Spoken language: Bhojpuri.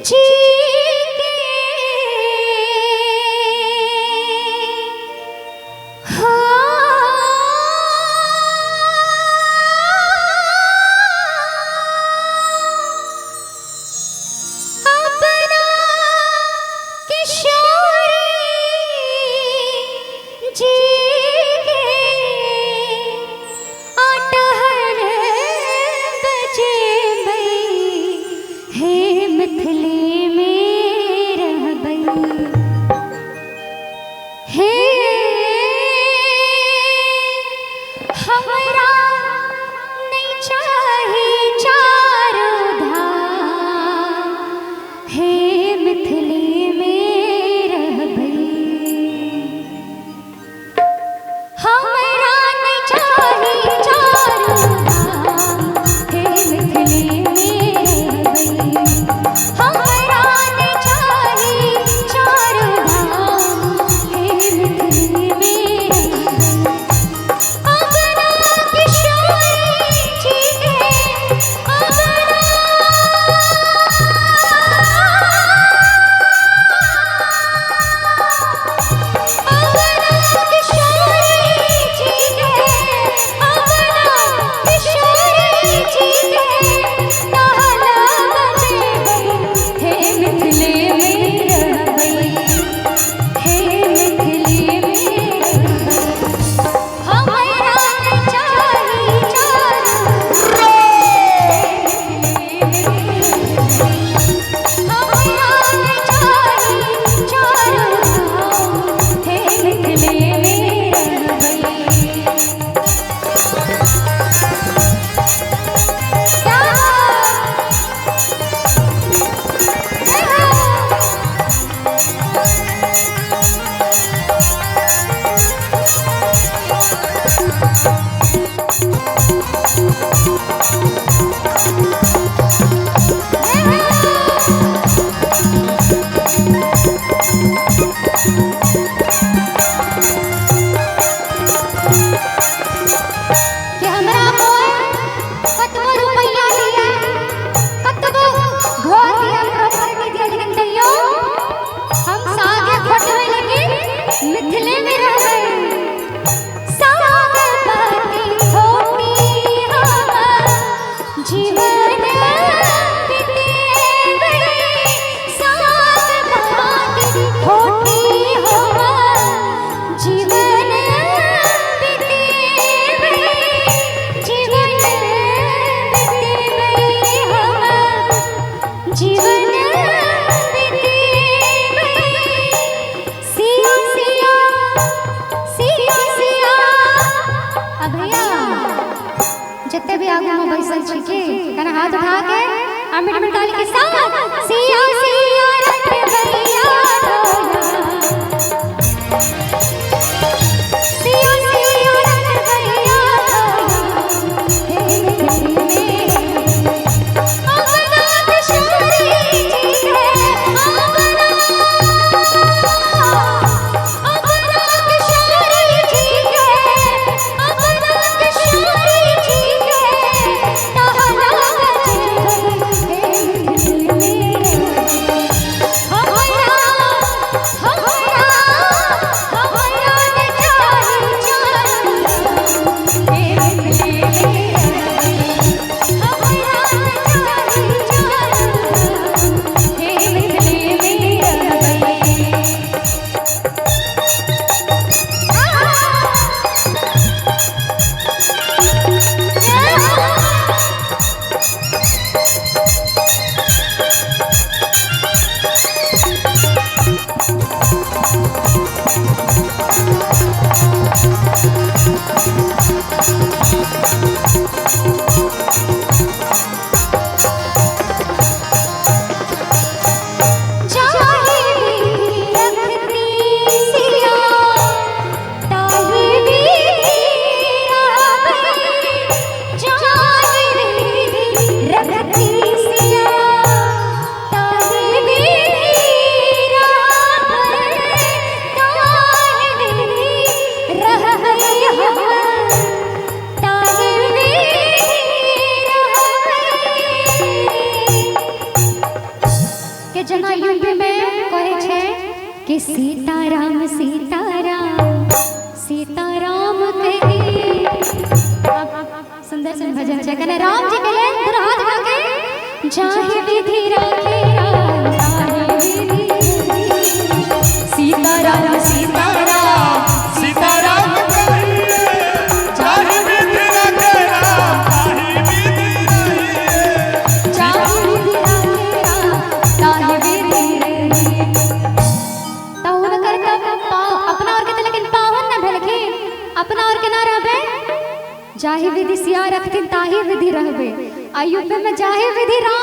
जी के अपना किशोरी जी के अटहर बजे बई हे मिथिले में रह बई हे हमरा नहीं चाहे चारों धाम हे मिथिले में रह बई हमरा नहीं चाहे चारों धाम हे मिथिले में रह बई हमरा नहीं चाहे चारों धाम हे मिथिले में रह बई अपना किशोरी जी के अपना किशोरी जी के अपना किशोरी जी के नहला बजे बई हे मिथिले में रह बई हे मिथिले में रह बई हमरा नहीं चाही चारों हमरा नहीं चाही चारों हे मिथिले में रह बई क्या कि हमरा मोय कतबो रुपैया दिया कतबो घर दिया प्रॉपर्टी दिया लेकिन तैयो हम सागे खोटवे लेकिन मिथिले में रह गए साग पाती खोटी हम जीवन बीतेवे साग पाती खोटी हम जीवन बीतेवे जीवन बीतेवे हम जीवन बीतेवे सिया सिया सिया सिया अब भैया जितने भी आगू में बैसल छी के कना हाथ उठा के आ मिट मिट डाल के साथ सिया सिया रट भैया सिया सिया रट भैया हे मिथिले में अपना किशोरी जी के अपना किशोरी जी के अपना किशोरी जी के नहला बजे बई हे मिथिले में रह बई हमरा के जना यूपी में कहे छे कि सीताराम सीताराम सीताराम कही। सुंदर सुंदर भजन छे कने राम जी कहले तोरा हाथ उठा के जाहि विधि राखे राम ताहि विधि सीताराम सीताराम सीताराम कहिए जाहि विधि राखे राम ताहि विधि रहिए। जाहि विधि राखे राम ताहि विधि रहिए। तहुन करतब अपना और के लेकिन पावन न भेलखिन, अपना और के ना रहबे जाहि विधि सिया रखथिन ताहि विधि रहबे। अयुब में जाहि विधि राम